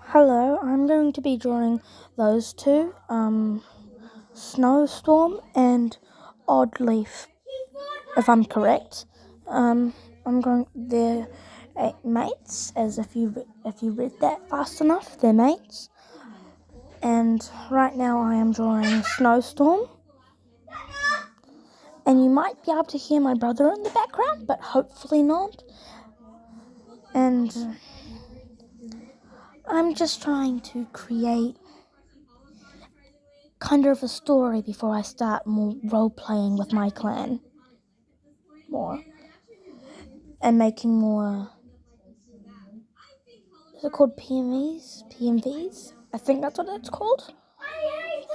Hello, I'm going to be drawing those two, Snowstorm and Oddleaf, if I'm correct. They're mates, as if you read that fast enough, they're mates. And right now I am drawing Snowstorm. And you might be able to hear my brother in the background, but hopefully not. And I'm just trying to create kind of a story before I start more role-playing with my clan more and making more, is it called PMVs? I think that's what it's called.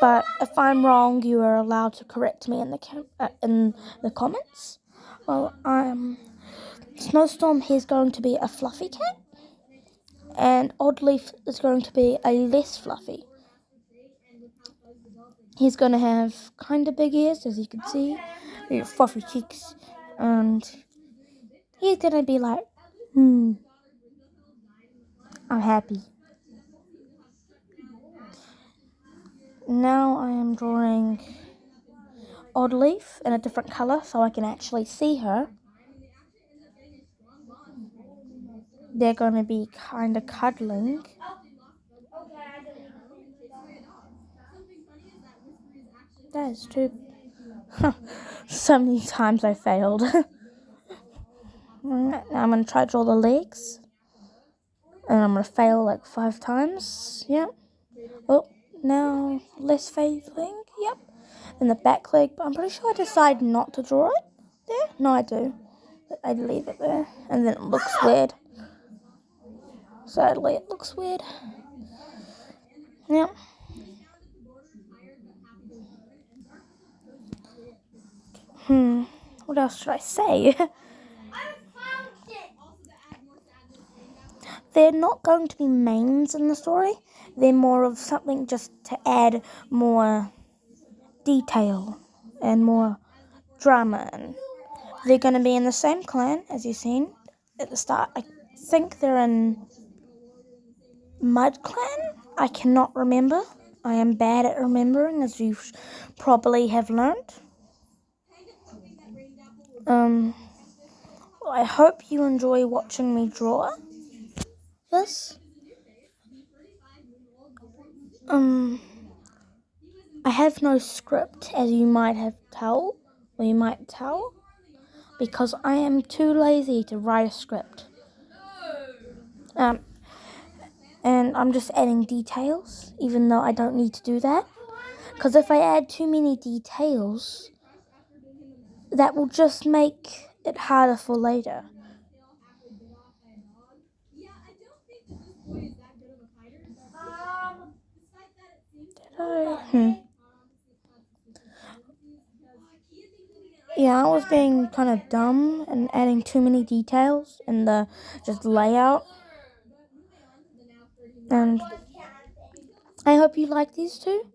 But if I'm wrong, you are allowed to correct me in the comments. Well, Snowstorm, he's going to be a fluffy cat, and Oddleaf is going to be a less fluffy. He's going to have kind of big ears, as you can see, fluffy cheeks, and he's going to be like, I'm happy. Now I am drawing Oddleaf in a different colour so I can actually see her. They're going to be kind of cuddling. That is too... so many times I failed. Now I'm going to try to draw the legs. And I'm going to fail like 5 times. Yep. Oh, now less failing. Yep. And the back leg. But I'm pretty sure I decided not to draw it there. No, I do. I'd leave it there. And then it looks weird. Sadly, it looks weird. Yep. What else should I say? They're not going to be mains in the story. They're more of something just to add more detail and more drama in. They're going to be in the same clan, as you've seen at the start. I think they're in Mud Clan. I cannot remember. I am bad at remembering, as you probably have learned. I hope you enjoy watching me draw this. I have no script, as you might tell, because I am too lazy to write a script. And I'm just adding details, even though I don't need to do that. Because if I add too many details, that will just make it harder for later. Yeah, I was being kind of dumb and adding too many details in the just layout. And I hope you like these two.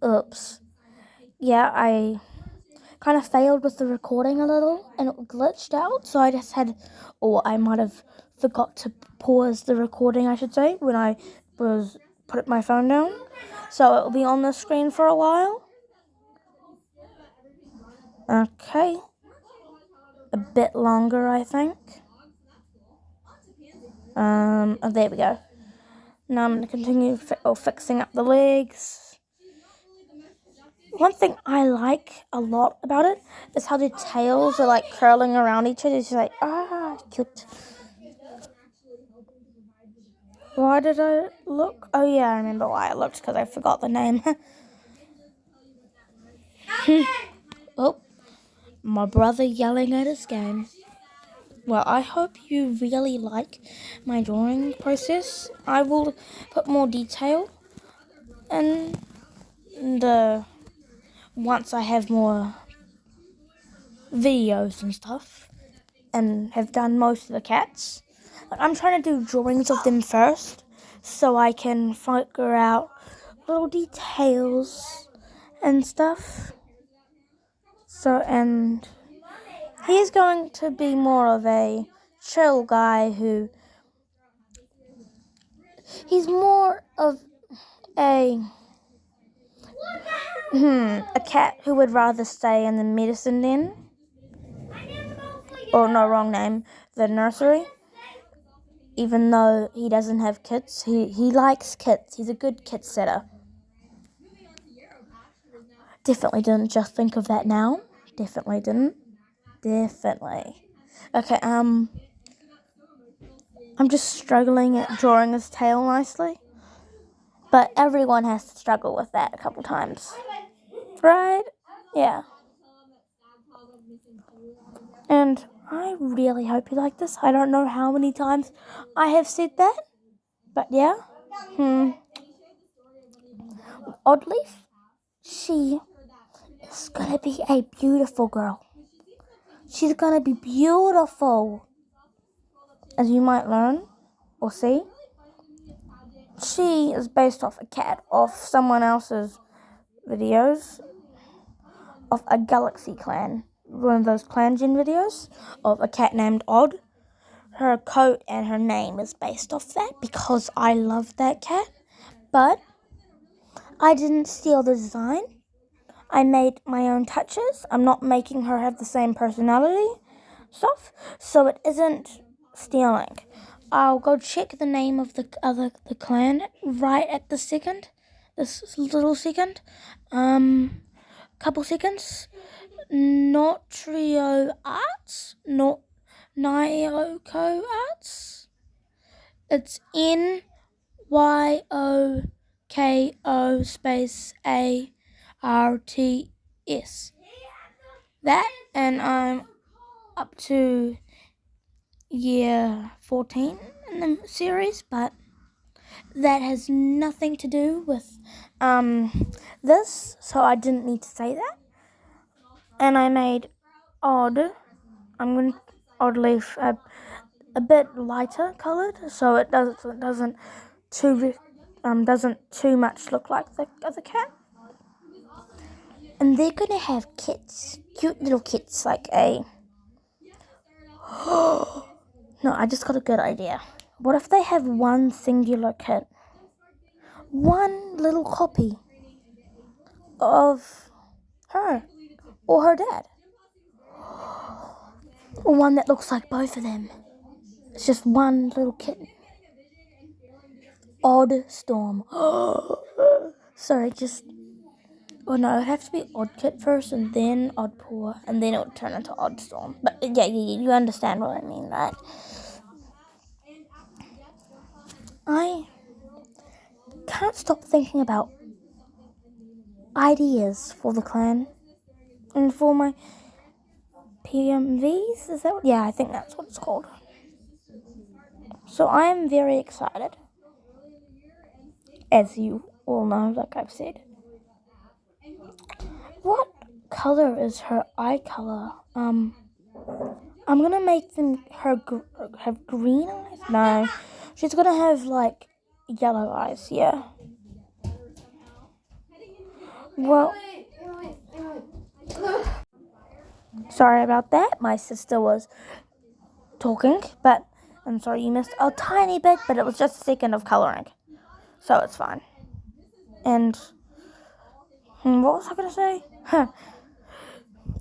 Oops. Yeah, I kind of failed with the recording a little and it glitched out, so I just had, or I might have forgot to pause the recording, I should say, when I put my phone down. So it'll be on the screen for a while. Okay. A bit longer, I think. There we go. Now I'm going to continue fixing up the legs. One thing I like a lot about it is how the tails are like curling around each other. It's just like, cute. Why did I look? Oh yeah, I remember why I looked, because I forgot the name. Oh, my brother yelling at his game. Well, I hope you really like my drawing process. I will put more detail in once I have more videos and stuff and have done most of the cats. I'm trying to do drawings of them first so I can figure out little details and stuff. And he's going to be more of a chill guy who He's more of a cat who would rather stay in the medicine den. Or no, wrong name. The nursery. Even though he doesn't have kids, he likes kids. He's a good kid sitter. Definitely didn't just think of that now. Definitely didn't. Definitely. Okay, I'm just struggling at drawing his tail nicely. But everyone has to struggle with that a couple times. Right? Yeah. And I really hope you like this. I don't know how many times I have said that. But yeah. Oddleaf, she is gonna be a beautiful girl. She's gonna be beautiful. As you might learn or see. She is based off a cat off someone else's videos of a Galaxy clan. One of those clan gen videos of a cat named Odd. Her coat and her name is based off that because I love that cat. But I didn't steal the design. I made my own touches. I'm not making her have the same personality stuff, so it isn't stealing. I'll go check the name of the clan right at the second. This little second. Couple seconds. Not Trio Arts. Not Nyoko Arts. It's NYOKO space ARTS. That, and I'm up to year 14 in the series, but that has nothing to do with this, so I didn't need to say that. And I made Oddleaf a bit lighter coloured, so it doesn't too much look like the other cat. And they're gonna have kits, cute little kits, like a. No, I just got a good idea. What if they have one singular kit, one little copy of her or her dad, or one that looks like both of them? It's just one little kitten. Odd Storm. Sorry, oh no, it'd have to be Odd Kit first and then Odd Paw, and then it would turn into Odd Storm. But yeah, you understand what I mean, right? I can't stop thinking about ideas for the clan and for my PMVs. Is that what? Yeah, I think that's what it's called. So I am very excited, as you all know, like I've said. What color is her eye color? I'm gonna make them have green eyes. No, she's gonna have like yellow eyes. Yeah. Well, sorry about that. My sister was talking, but I'm sorry you missed a tiny bit, but it was just a second of coloring, so it's fine. And what was I gonna say?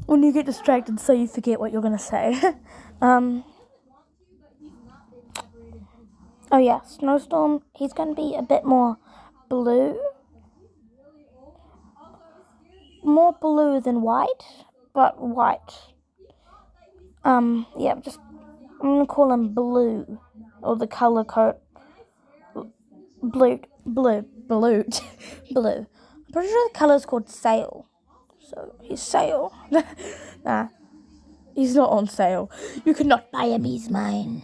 When you get distracted, so you forget what you're gonna say. Oh yeah, Snowstorm. He's gonna be a bit more blue than white, but white. Yeah, I'm gonna call him Blue, or the color code blue. Blue. blue. I'm pretty sure the color's called Sail. So he's Sail. Nah, he's not on sale. You cannot buy him. He's mine.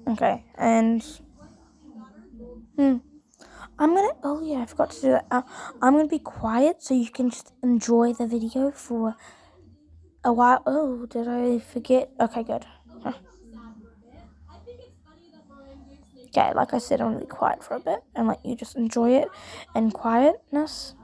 Okay, and I'm gonna. Oh yeah, I forgot to do that. I'm gonna be quiet so you can just enjoy the video for a while. Oh, did I forget? Okay, good. Okay, like I said, I'm gonna be quiet for a bit and let you just enjoy it in quietness.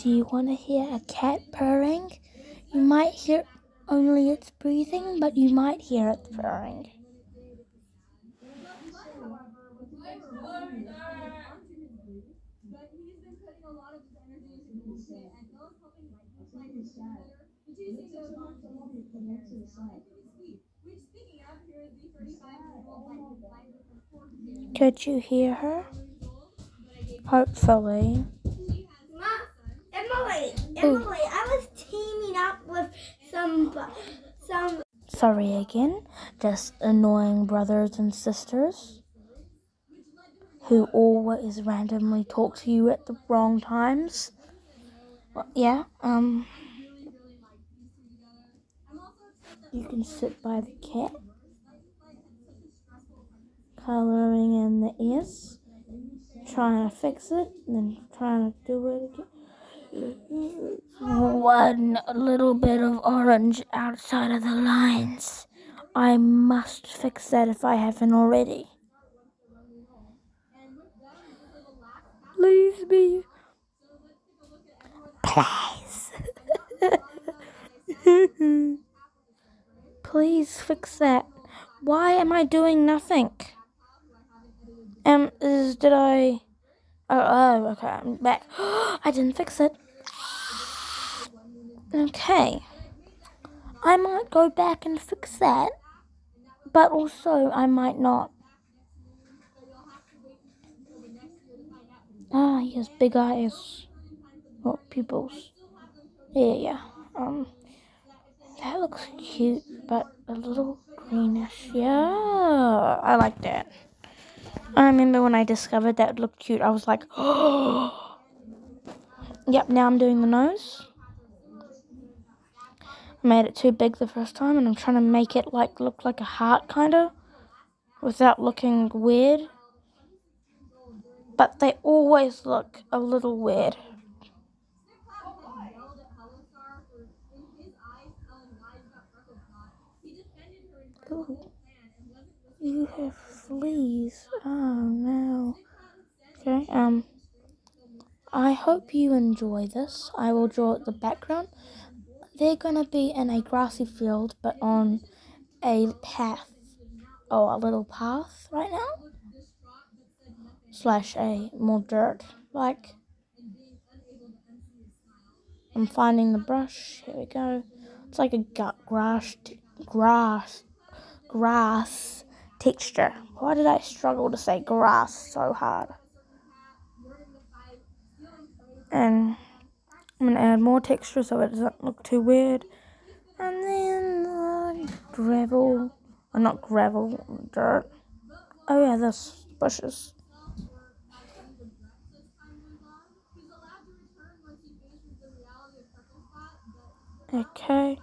Do you want to hear a cat purring? You might hear only its breathing, but you might hear it purring. Could you hear her? Hopefully. Emily, I was teaming up with some. Sorry again, just annoying brothers and sisters who always randomly talk to you at the wrong times. Well, yeah, you can sit by the cat, coloring in the ears, trying to fix it, and then trying to do it again. One little bit of orange outside of the lines. I must fix that if I haven't already. Please be. Please. Please fix that. Why am I doing nothing? Did I... Oh, okay, I'm back. I didn't fix it. Okay. I might go back and fix that, but also I might not. Ah, he has big eyes. Or pupils. Yeah. That looks cute, but a little greenish. Yeah, I like that. I remember when I discovered that it looked cute, I was like, oh. Yep, now I'm doing the nose. I made it too big the first time, and I'm trying to make it look like a heart, kind of, without looking weird. But they always look a little weird. Ooh. You have fleas. Oh no. Okay, I hope you enjoy this. I will draw the background. They're gonna be in a grassy field, but on a path, or a little path right now, / a more dirt. I'm finding the brush. Here we go. It's like a grass texture. Why did I struggle to say grass so hard? And I'm gonna add more texture so it doesn't look too weird. And then gravel, or not gravel, dirt. Oh yeah, this bushes. Okay.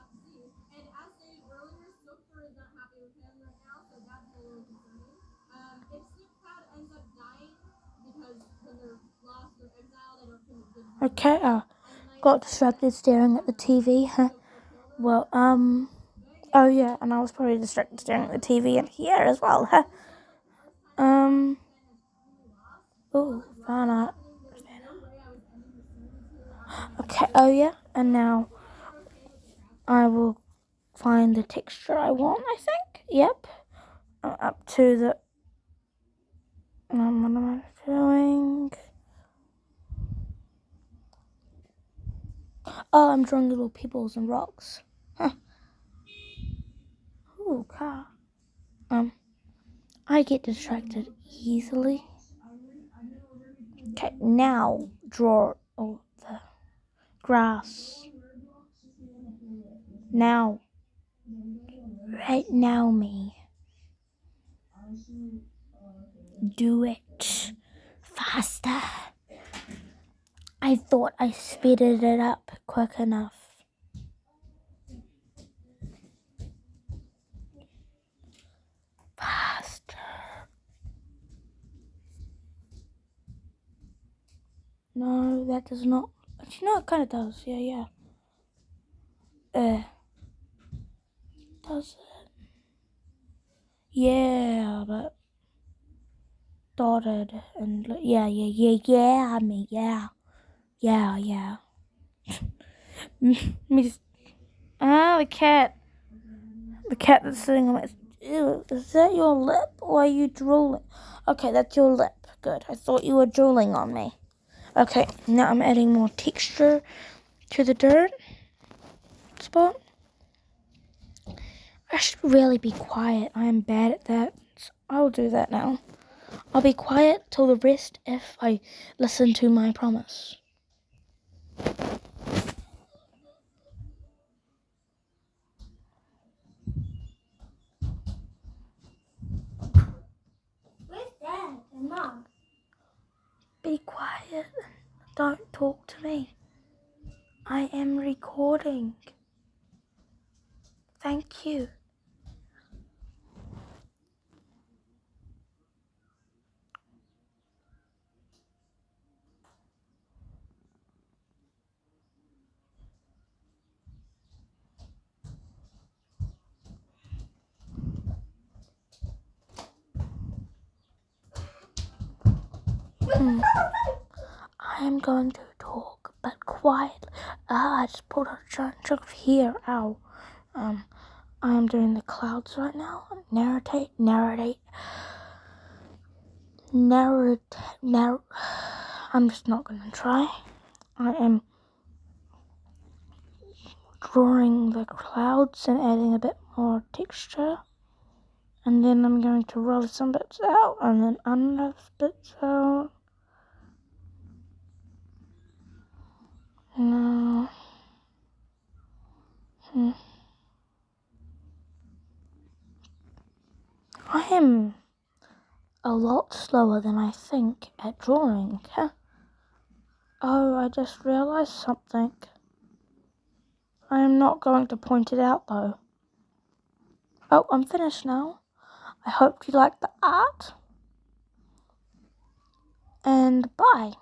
Okay, got distracted staring at the TV. Well, oh yeah, and I was probably distracted staring at the TV in here as well. Oh, fan art. Okay, oh yeah, and now I will find the texture I want, I think. Yep. Up to the... what am I doing? Oh, I'm drawing little pebbles and rocks. Huh. Ooh, car. I get distracted easily. Okay, now draw the grass. Now. Right now, me. Do it. Faster. I thought I speeded it up quick enough. Faster. No, that does not. Actually, no, it kind of does. Yeah. Does it? Yeah, but dotted and yeah. Yeah. me just... the cat. The cat that's sitting on my... Ew, is that your lip or are you drooling? Okay, that's your lip. Good. I thought you were drooling on me. Okay, now I'm adding more texture to the dirt spot. I should really be quiet. I am bad at that. So I'll do that now. I'll be quiet till the rest if I listen to my promise. Where's Dad and Mom? Be quiet. Don't talk to me. I am recording. Thank you. I am going to talk, but quiet. I just pulled a giant chunk of hair. Ow. I am doing the clouds right now. Narrate. I'm just not gonna try. I am drawing the clouds and adding a bit more texture. And then I'm going to roll some bits out and then other bits out. No. I am a lot slower than I think at drawing. Oh, I just realized something. I am not going to point it out though. Oh, I'm finished now. I hope you like the art. And bye.